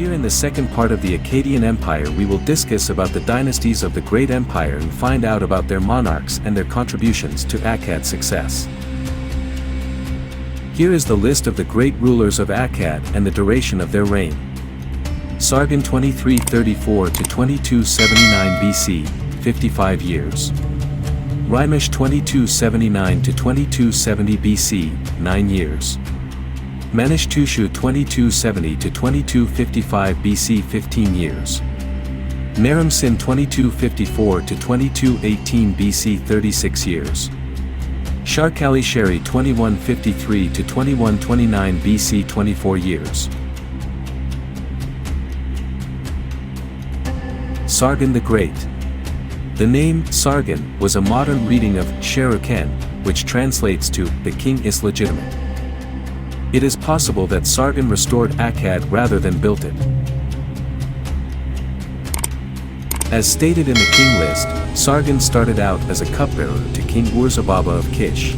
Here in the second part of the Akkadian Empire we will discuss about the dynasties of the Great Empire and find out about their monarchs and their contributions to Akkad's success. Here is the list of the great rulers of Akkad and the duration of their reign. Sargon 2334 to 2279 BC, 55 years. Rimesh 2279 to 2270 BC, 9 years. Manish-Tushu 2270 to 2255 BC, 15 years. Naram-Sin 2254 to 2218 BC, 36 years. Sharkali-Sheri 2153 to 2129 BC, 24 years. Sargon the Great. The name Sargon was a modern reading of Sheruken, which translates to the king is legitimate. It is possible that Sargon restored Akkad rather than built it. As stated in the king list, Sargon started out as a cupbearer to King Ur-Zababa of Kish.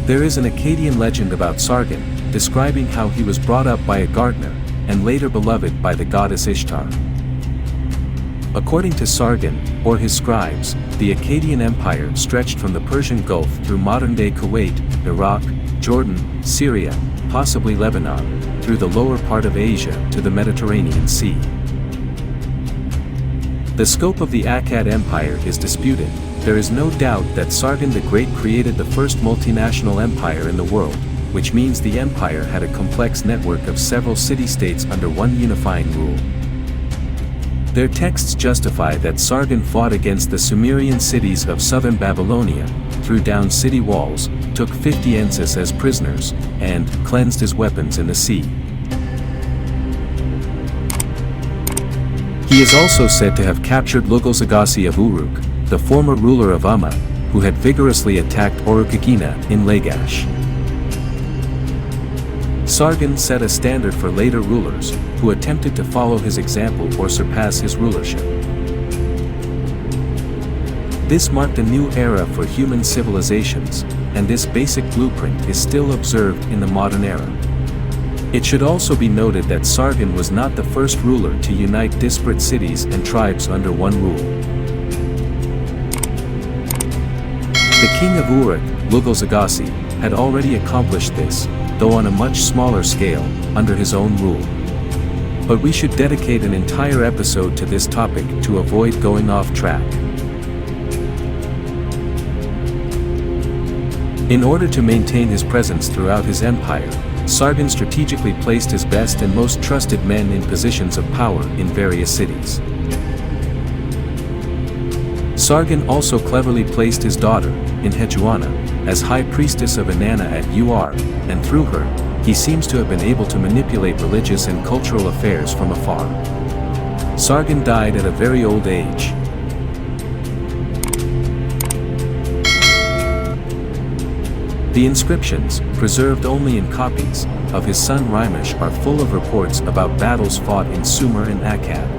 There is an Akkadian legend about Sargon, describing how he was brought up by a gardener, and later beloved by the goddess Ishtar. According to Sargon, or his scribes, the Akkadian Empire stretched from the Persian Gulf through modern-day Kuwait, Iraq, Jordan, Syria, possibly Lebanon, through the lower part of Asia to the Mediterranean Sea. The scope of the Akkad Empire is disputed. There is no doubt that Sargon the Great created the first multinational empire in the world, which means the empire had a complex network of several city-states under one unifying rule. Their texts justify that Sargon fought against the Sumerian cities of southern Babylonia, threw down city walls, took 50 ensis as prisoners, and cleansed his weapons in the sea. He is also said to have captured Lugalzagasi of Uruk, the former ruler of Umma, who had vigorously attacked Urukagina in Lagash. Sargon set a standard for later rulers, who attempted to follow his example or surpass his rulership. This marked a new era for human civilizations, and this basic blueprint is still observed in the modern era. It should also be noted that Sargon was not the first ruler to unite disparate cities and tribes under one rule. The king of Uruk, Lugalzagasi, had already accomplished this, though on a much smaller scale, under his own rule. But we should dedicate an entire episode to this topic to avoid going off track. In order to maintain his presence throughout his empire, Sargon strategically placed his best and most trusted men in positions of power in various cities. Sargon also cleverly placed his daughter, Enheduanna, as high priestess of Inanna at Ur, and through her, he seems to have been able to manipulate religious and cultural affairs from afar. Sargon died at a very old age. The inscriptions, preserved only in copies, of his son Rimesh are full of reports about battles fought in Sumer and Akkad.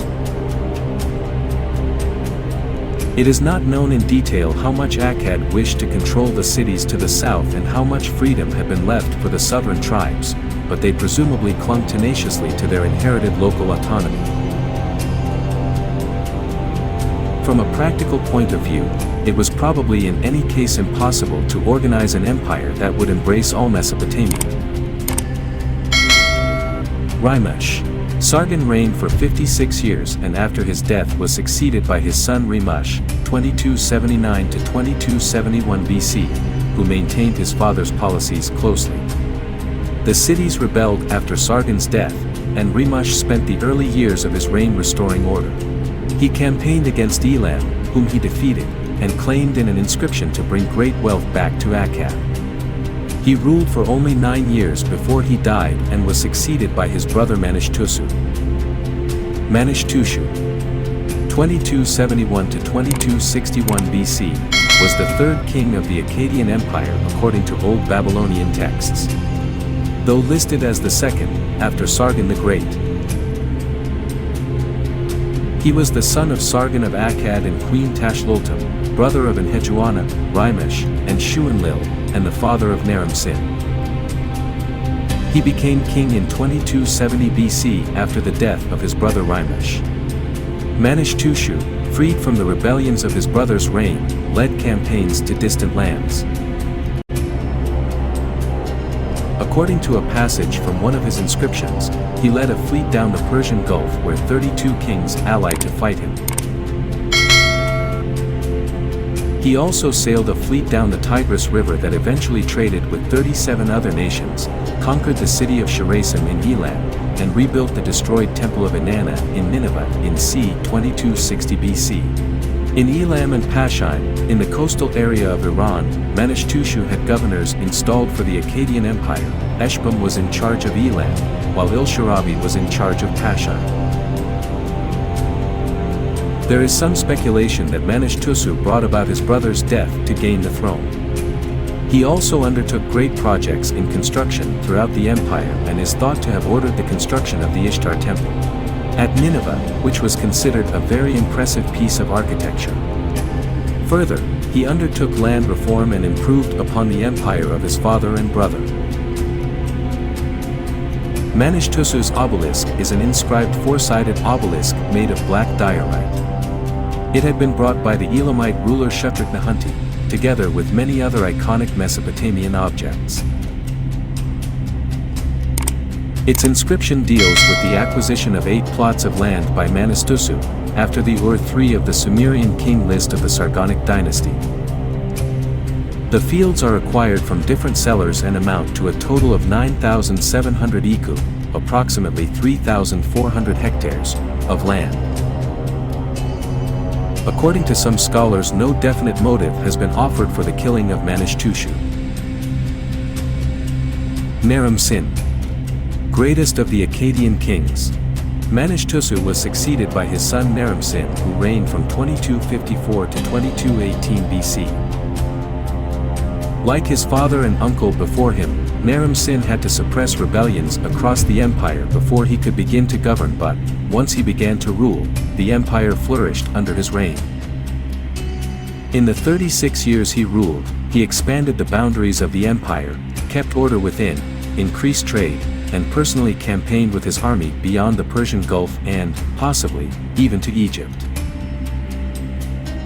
It is not known in detail how much Akkad wished to control the cities to the south and how much freedom had been left for the southern tribes, but they presumably clung tenaciously to their inherited local autonomy. From a practical point of view, it was probably in any case impossible to organize an empire that would embrace all Mesopotamia. Rimesh. Sargon reigned for 56 years and after his death was succeeded by his son Rimush, 2279 to 2271 BC, who maintained his father's policies closely. The cities rebelled after Sargon's death, and Rimush spent the early years of his reign restoring order. He campaigned against Elam, whom he defeated, and claimed in an inscription to bring great wealth back to Akkad. He ruled for only 9 years before he died and was succeeded by his brother Manish-Tushu. Manish-Tushu, 2271 to 2261 BC, was the third king of the Akkadian Empire according to Old Babylonian texts, though listed as the second, after Sargon the Great. He was the son of Sargon of Akkad and Queen Tashlultum, brother of Enheduanna, Rimesh, and Shuenlil, and the father of Naram-Sin. He became king in 2270 BC after the death of his brother Rimesh. Manish-Tushu, freed from the rebellions of his brother's reign, led campaigns to distant lands. According to a passage from one of his inscriptions, he led a fleet down the Persian Gulf where 32 kings allied to fight him. He also sailed a fleet down the Tigris River that eventually traded with 37 other nations, conquered the city of Sharasim in Elam, and rebuilt the destroyed Temple of Inanna in Nineveh in c. 2260 BC. In Elam and Pasheim, in the coastal area of Iran, Manish-Tushu had governors installed for the Akkadian Empire. Eshbam was in charge of Elam, while Il-Sharabi was in charge of Pasheim. There is some speculation that Manish-Tushu brought about his brother's death to gain the throne. He also undertook great projects in construction throughout the empire and is thought to have ordered the construction of the Ishtar temple at Nineveh, which was considered a very impressive piece of architecture. Further, he undertook land reform and improved upon the empire of his father and brother. Manish-Tushu's obelisk is an inscribed four-sided obelisk made of black diorite. It had been brought by the Elamite ruler Shutruk-Nahunti, together with many other iconic Mesopotamian objects. Its inscription deals with the acquisition of 8 plots of land by Manish-Tushu, after the Ur-3 of the Sumerian king list of the Sargonic dynasty. The fields are acquired from different sellers and amount to a total of 9,700 iku, approximately 3,400 hectares, of land. According to some scholars, no definite motive has been offered for the killing of Manish-Tushu. Naram-Sin, greatest of the Akkadian kings. Manish-Tushu was succeeded by his son Naram-Sin, who reigned from 2254 to 2218 BC. Like his father and uncle before him, Naram-Sin had to suppress rebellions across the empire before he could begin to govern, but, once he began to rule, the empire flourished under his reign. In the 36 years he ruled, he expanded the boundaries of the empire, kept order within, increased trade, and personally campaigned with his army beyond the Persian Gulf and, possibly, even to Egypt.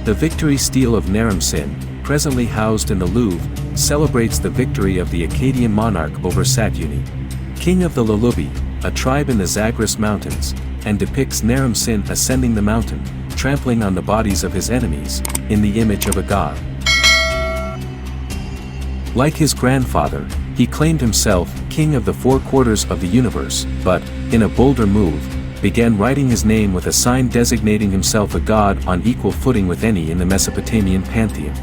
The victory stele of Naram-Sin, presently housed in the Louvre, celebrates the victory of the Akkadian monarch over Satyuni, king of the Lalubi, a tribe in the Zagros Mountains, and depicts Naram-Sin ascending the mountain, trampling on the bodies of his enemies, in the image of a god. Like his grandfather, he claimed himself king of the 4 quarters of the universe, but, in a bolder move, began writing his name with a sign designating himself a god on equal footing with any in the Mesopotamian pantheon.